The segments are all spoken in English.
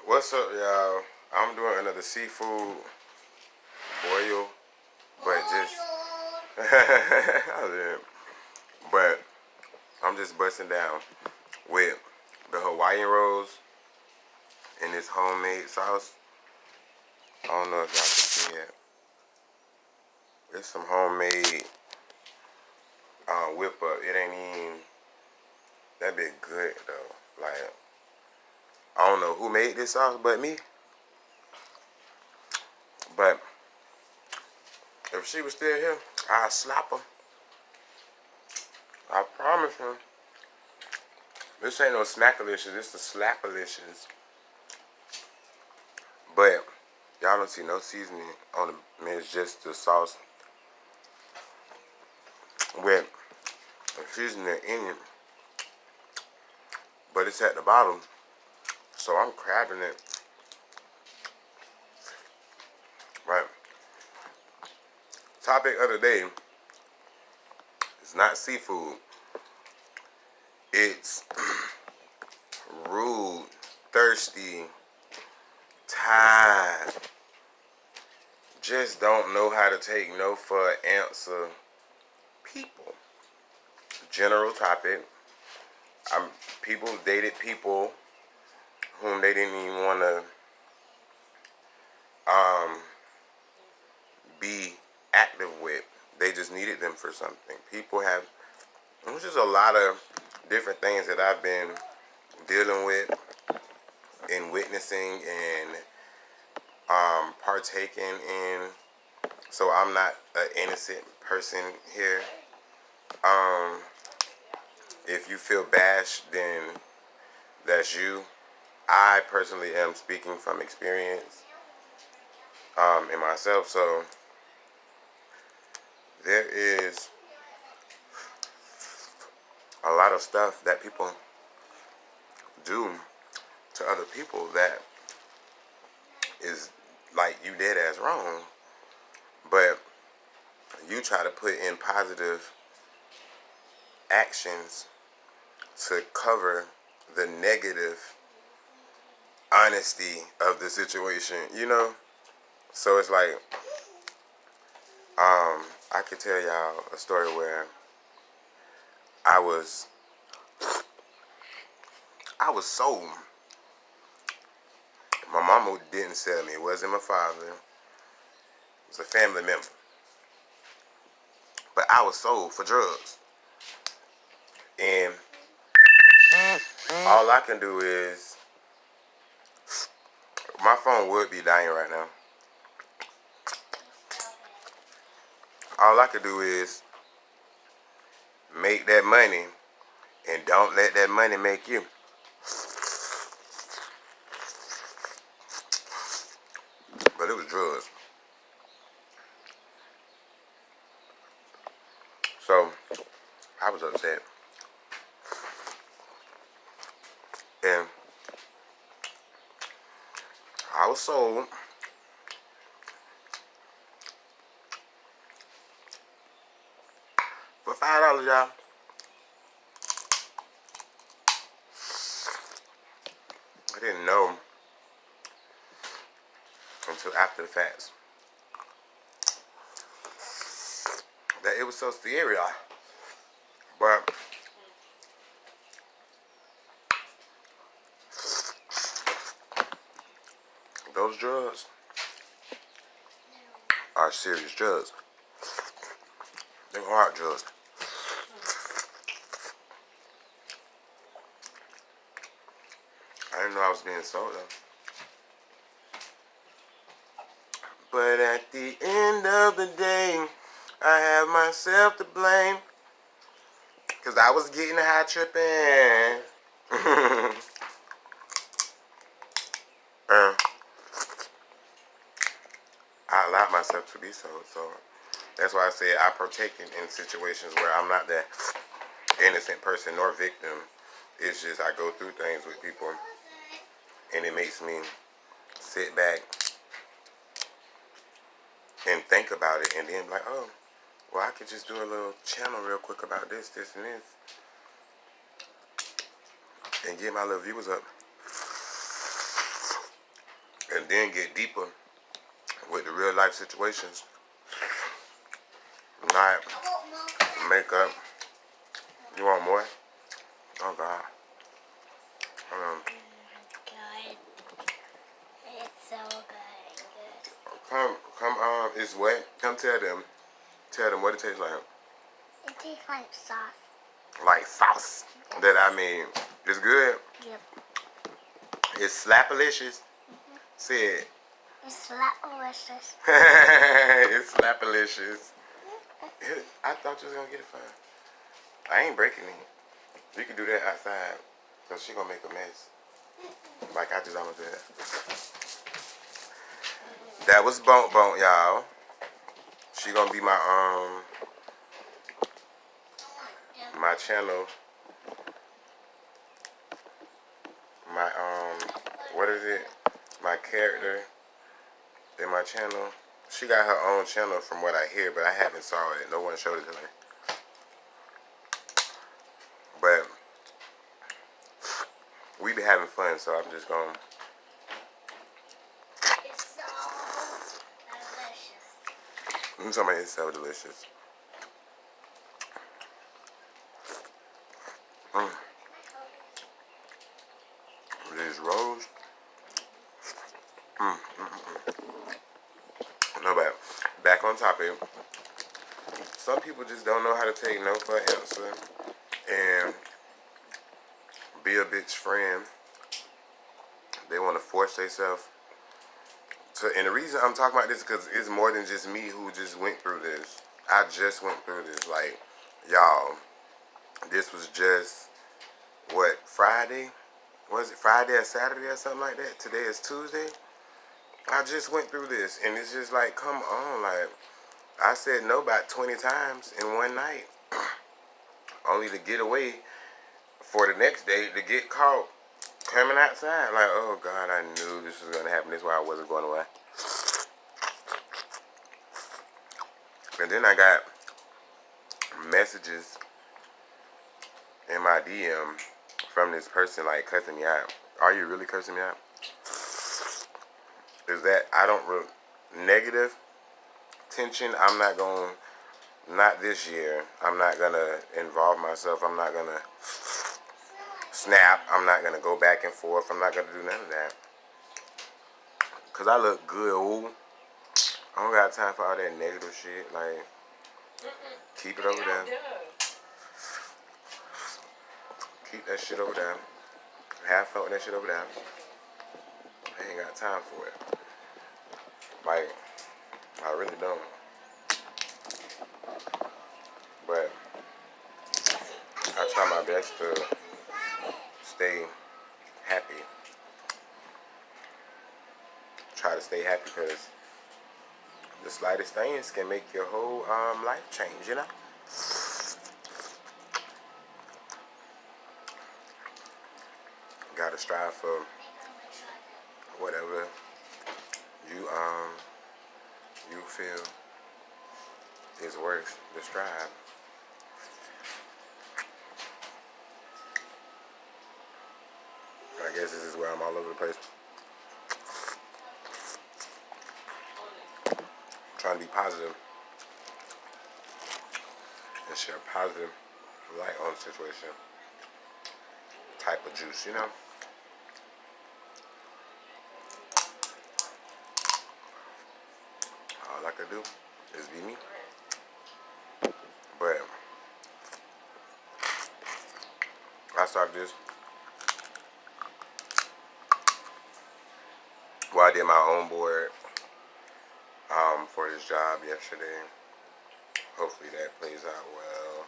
What's up, y'all? I'm doing another seafood boil, but just but I'm just busting down with the Hawaiian rolls and this homemade sauce. I don't know if y'all can see it. It's some homemade whip up. It ain't even that bit good though. Like I don't know who made this sauce but me. But if she was still here, I'd slap her. I promise her. This ain't no smackalicious, this the slapalicious. But y'all don't see no seasoning on the. I mean, it's just the sauce with the seasoning in it. But it's at the bottom, so I'm crabbing it. Right. Topic of the day is not seafood. It's rude, thirsty, tired. Just don't know how to take no for an answer. People. General topic. People dated people whom they didn't even want to be active with. They just needed them for something. People have. There's just a lot of different things that I've been dealing with and witnessing and partaking in. So I'm not an innocent person here. If you feel bashed, then that's you. I personally am speaking from experience in myself. So there is a lot of stuff that people do to other people that is like you dead ass wrong. But you try to put in positive actions to cover the negative honesty of the situation, you know? So it's like, I could tell y'all a story where I was sold. My mama didn't sell me. It wasn't my father. It was a family member. But I was sold for drugs. And all I can do is, my phone would be dying right now. All I can do is make that money and don't let that money make you. But it was drugs. So I was upset. And I was sold for $5, y'all. I didn't know until after the facts that it was so scary. But those drugs are serious drugs. They're hard drugs. I didn't know I was being sold though. But at the end of the day, I have myself to blame. Cause I was getting high tripping. I allowed myself to be sold. So that's why I said I partake in situations where I'm not that innocent person nor victim. It's just I go through things with people and it makes me sit back and think about it and then be like, oh, well, I could just do a little channel real quick about this, this, and this and get my little viewers up. then get deeper with the real life situations. Not makeup. You want more? Oh God. Good. It's so good. Come, it's wet. Come tell them what it tastes like. It tastes like sauce. Like sauce. That I mean, it's good. Yep. It's slapalicious. Say it. It's slapalicious. It's slapalicious. I thought you was gonna get it fine. I ain't breaking it. You can do that outside, cause she gonna make a mess. Like I just almost did. That was Bone, y'all. She gonna be my my channel. My what is it? My character in my channel. She got her own channel from what I hear, but I haven't saw it. No one showed it to me. But we be having fun, so I'm just gonna. It's so delicious. I'm talking about it's so delicious. These rolls. No bad. Back on topic. Some people just don't know how to take no for an answer and be a bitch friend. They want to force themselves to. And the reason I'm talking about this is because it's more than just me who just went through this. I just went through this. Like, y'all, this was just, what, Friday? Was it Friday or Saturday or something like that? Today is Tuesday. I just went through this, and it's just like, come on, like, I said no about 20 times in one night, only to get away for the next day to get caught coming outside. Like, oh God, I knew this was gonna happen. That's why I wasn't going away. And then I got messages in my DM from this person like cussing me out. Are you really cursing me out? Is that I don't negative tension? I'm not going. Not this year. I'm not gonna involve myself. I'm not gonna snap. I'm not gonna go back and forth. I'm not gonna do none of that. Cause I look good. Ooh. I don't got time for all that negative shit. Like, keep it over there. Keep that shit over there. Have fun with that shit over there. I ain't got time for it. Like, I really don't. But I try my best to stay happy. Try to stay happy because the slightest things can make your whole life change, you know? Gotta strive for whatever you feel is worth the strive. I guess this is where I'm all over the place. Trying to be positive and share positive light on the situation type of juice, you know? All I could do is be me. But I started this. Well, I did my own board for this job yesterday. Hopefully that plays out well.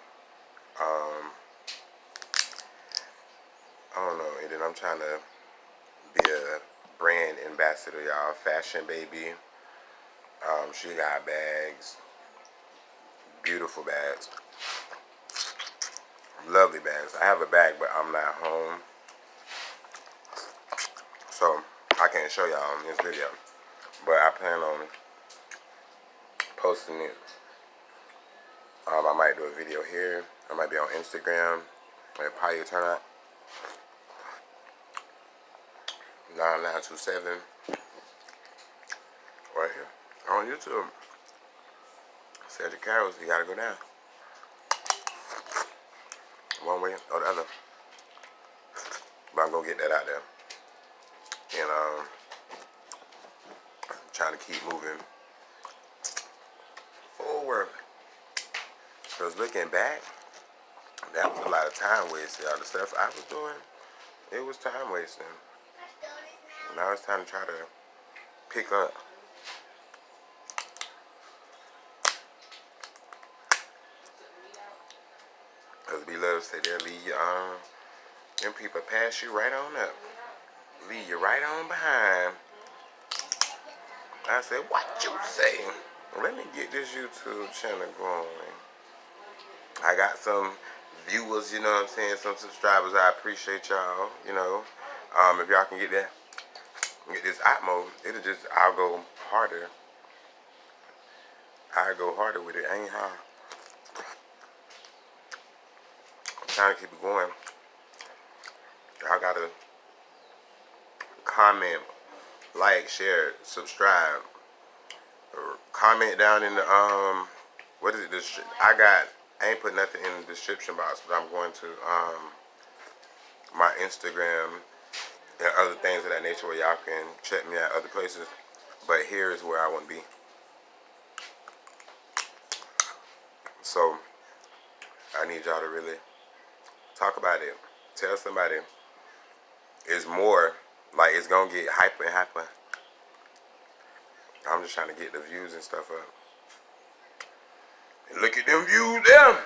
I don't know. And then I'm trying to be a brand ambassador, y'all. Fashion baby. She got bags. Beautiful bags. Lovely bags. I have a bag, but I'm not home. So I can't show y'all in this video. But I plan on posting it. I might do a video here. I might be on Instagram. It'll probably turn out 9927 right here on YouTube. Cedric Carroll's, you gotta go down. One way or the other. But I'm gonna get that out there. And trying to keep moving forward. Because looking back, that was a lot of time wasted. All the stuff I was doing, it was time wasting. Now it's time to try to pick up. Because we love to say they'll leave you them people pass you right on up. Leave you right on behind. I said, what you say? Let me get this YouTube channel going. I got some viewers, you know what I'm saying, some subscribers. I appreciate y'all, you know. If y'all can get that, get this Atmo, it'll just, I'll go harder. I'll go harder with it. Ain't hard. I'm trying to keep it going. Y'all gotta comment, like, share, subscribe. Comment down in the what is it? I ain't put nothing in the description box, but I'm going to my Instagram and other things of that nature where y'all can check me out other places. But here is where I want to be. So I need y'all to really talk about it. Tell somebody it's more, like it's gonna get hyper and hyper. I'm just trying to get the views and stuff up. And look at them views there.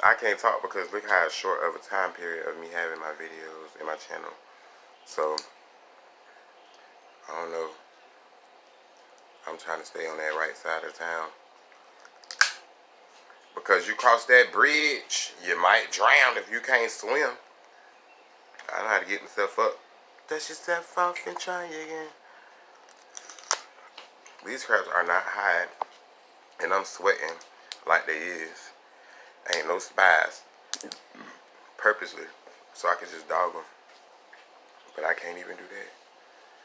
I can't talk because look how short of a time period of me having my videos in my channel. So I don't know. I'm trying to stay on that right side of town. Because you cross that bridge, you might drown if you can't swim. I know how to get myself up. Dust yourself off and try again. These crabs are not high, and I'm sweating like they is. Ain't no spies. Purposely. So I can just dog them. But I can't even do that.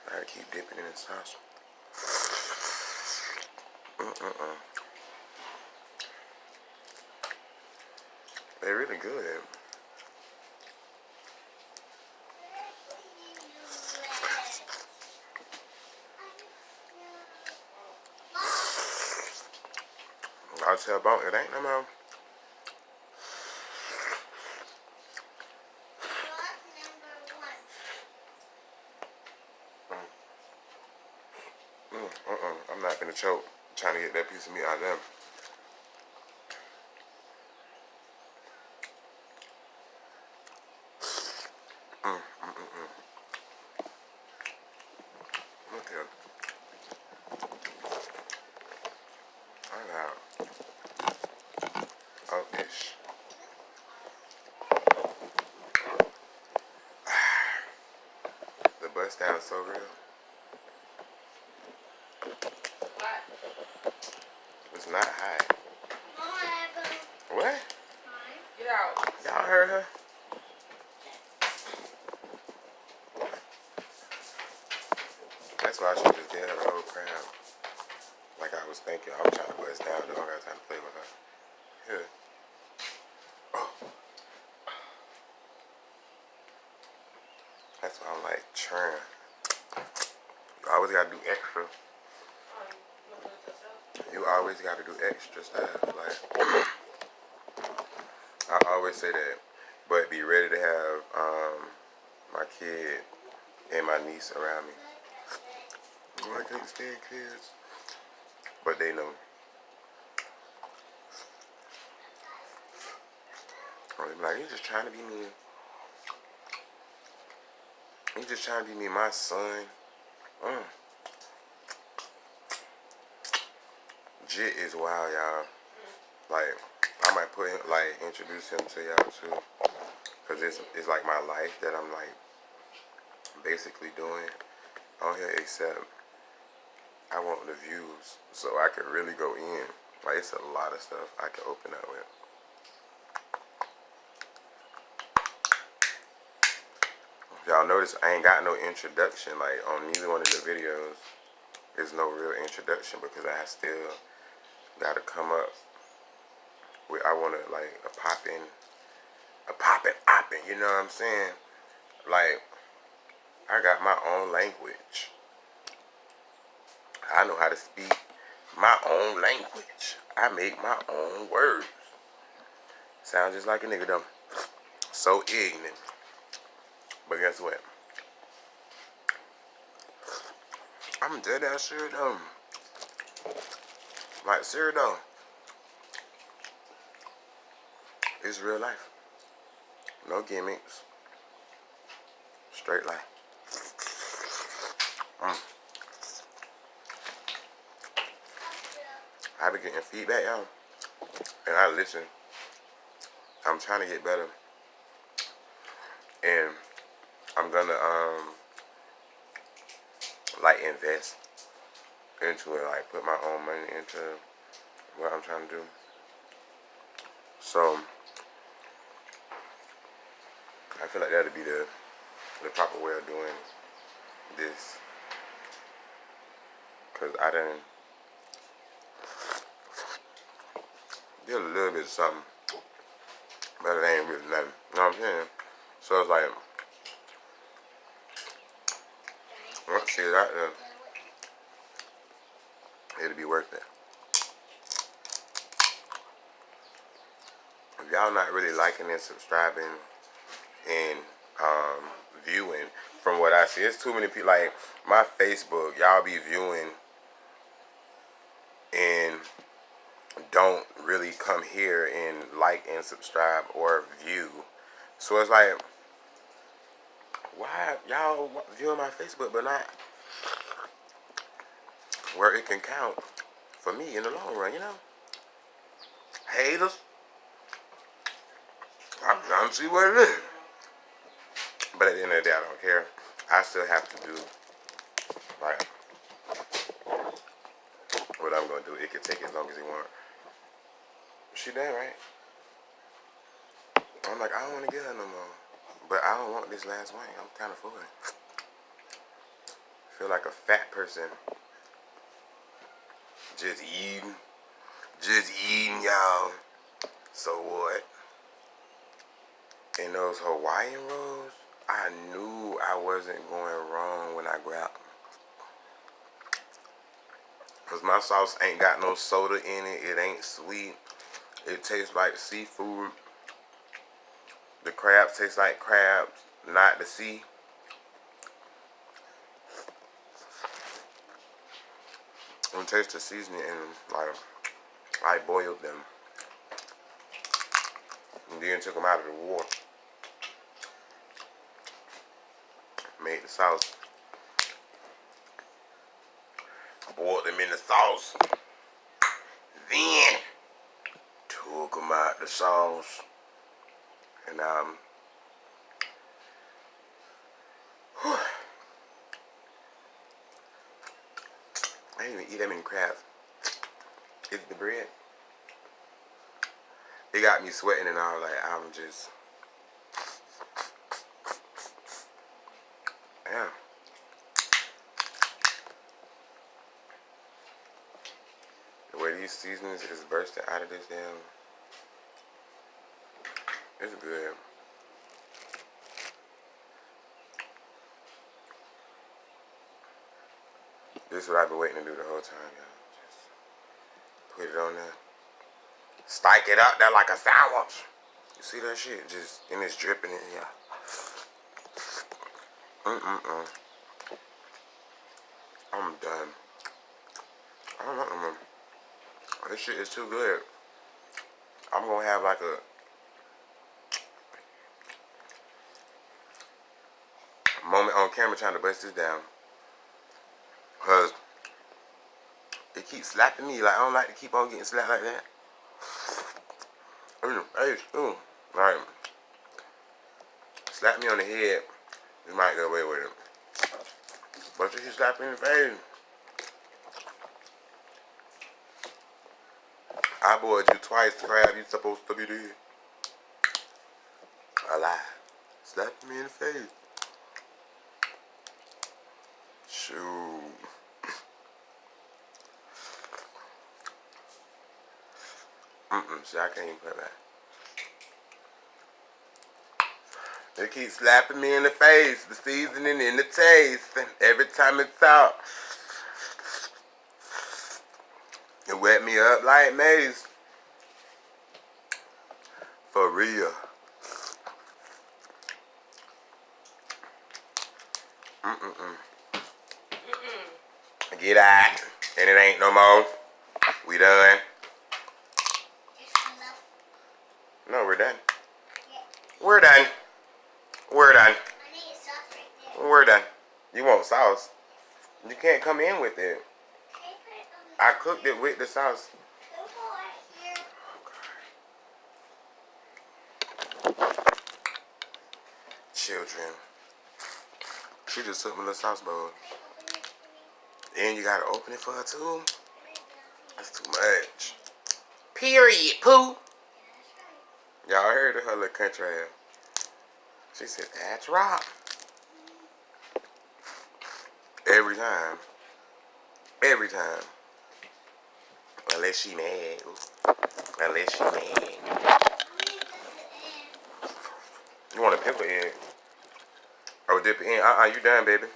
I gotta keep dipping in the sauce. They're really good. I'll tell Bonk, it ain't no more. I'm not gonna choke. Trying to get that piece of meat out of them. Look here. I got ish. The bust down is so real. It's not high. What? Get out. Y'all heard her? That's why I should just get her the whole crowd. Like I was thinking. I'm trying to bust down though. I got time to play with her. Here. Oh. That's why I'm like churn. You always gotta do extra. You always gotta do extra stuff. Like I always say that. But be ready to have my kid and my niece around me. I can't stand kids. But they know. I'm like, he's just trying to be me. He's just trying to be me, my son. Jit is wild, y'all. Like, I might put him, like, introduce him to y'all too. Because it's like my life that I'm, like, basically doing on here, except I want the views so I can really go in. Like, it's a lot of stuff I can open up with. Y'all notice I ain't got no introduction. Like on neither one of the videos, there's no real introduction because I still gotta come up with. I wanna like a poppin', you know what I'm saying? Like I got my own language. I know how to speak my own language. I make my own words. Sound just like a nigga though. So ignorant. But guess what? I'm dead ass sure though. Like sure though. It's real life. No gimmicks. Straight life. I be getting feedback, y'all. And I listen. I'm trying to get better. And I'm gonna like invest into it, like put my own money into what I'm trying to do. So I feel like that'll be the proper way of doing this. Cause I done did a little bit of something, but it ain't really nothing. You know what I'm saying? So it's like once you get out there, it'll be worth it. If y'all not really liking and subscribing and viewing, from what I see, it's too many people. Like my Facebook, y'all be viewing and don't really come here and like and subscribe or view. So it's like, why y'all viewing my Facebook but not where it can count for me in the long run, you know? Haters. I'm trying to see what it is. But at the end of the day, I don't care. I still have to do like what I'm gonna do. It can take as long as you want. She done, right? I'm like, I don't want to get her no more. But I don't want this last one. I'm kind of full. I feel like a fat person. Just eating, y'all. So what? In those Hawaiian rolls, I knew I wasn't going wrong when I grabbed them. Because my sauce ain't got no soda in it. It ain't sweet. It tastes like seafood. The crabs taste like crabs, not the sea. And taste the seasoning and like I boiled them. And then took them out of the water. Made the sauce. Boiled them in the sauce. Then took them out the sauce. And I didn't even eat that many crabs. It's the bread. It got me sweating and all. Like I'm just, yeah. The way these seasonings is bursting out of this damn, it's good. This is what I've been waiting to do the whole time, y'all. Just put it on there. Spike it up there like a sandwich. You see that shit? Just, and it's dripping in here. I'm done. I don't know. This shit is too good. I'm gonna have like a moment on camera trying to bust this down. Cause it keeps slapping me. Like I don't like to keep on getting slapped like that. Like slap me on the head, you might get away with it. But if you slap me in the face, I boiled you twice, crab. You supposed to be dead. Alive. Slap me in the face. Shoot. See, I can't even put that. It keeps slapping me in the face, the seasoning and the taste. Every time it's out, it wet me up like mace. For real. Get out. And it ain't no more. We done. No, we're done. We're done. We're done. I need sauce right there. We're done. You want sauce? You can't come in with it. Can you put it on the I cooked it with the sauce. table right here? Children. She just took my little sauce bowl. Open it for me. And you gotta open it for her too? Right down here. That's too much. Period, poo. Yeah, that's right. Y'all heard of her little country ass. She said, that's right. Every time. Every time. Unless she mad. Unless she mad. I'm gonna dip it in. You want a pepper egg? Oh, dip it in. You done, baby.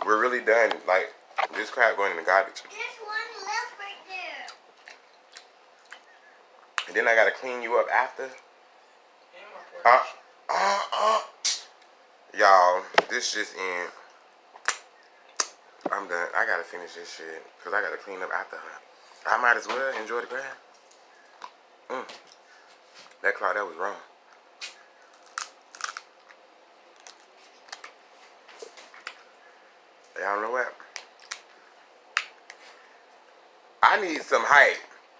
We're really done. Like, this crap going in the garbage. There's one left right there. And then I gotta clean you up after. Y'all, this just in. I'm done. I gotta finish this shit. Because I gotta clean up after her. I might as well enjoy the crab. That clock, that was wrong. Y'all know what? I need some hype.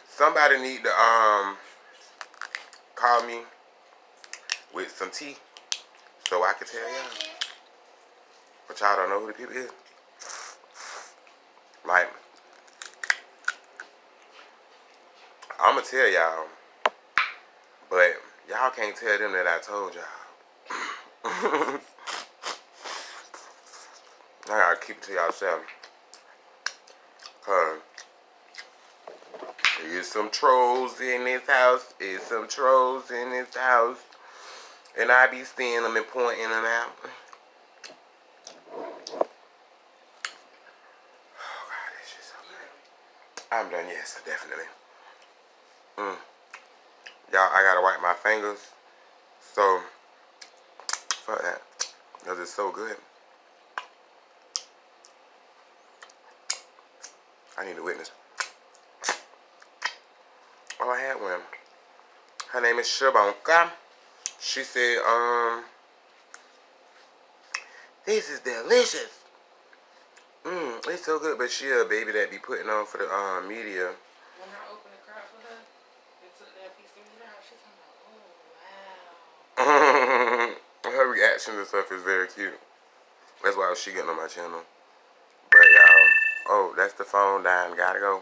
Somebody need to call me with some tea so I can tell y'all. But y'all don't know who the people is. Like, I'ma tell y'all, but y'all can't tell them that I told y'all. I gotta keep it to y'allself. Cause there's some trolls in this house. There's some trolls in this house. And I be seeing them and pointing them out. Oh God, this shit's so good. I'm done, yes, definitely. Y'all, I gotta wipe my fingers. So, fuck that. Because it's so good. I need a witness. Oh, I had one. Her name is Shabonka. She said, this is delicious. It's so good, but she a baby that be putting on for the media. When I opened the crowd for her, they took that piece of meat out. She's like, oh, wow. Her reaction to stuff is very cute. That's why she getting on my channel. But y'all, oh, that's the phone dying. Gotta go.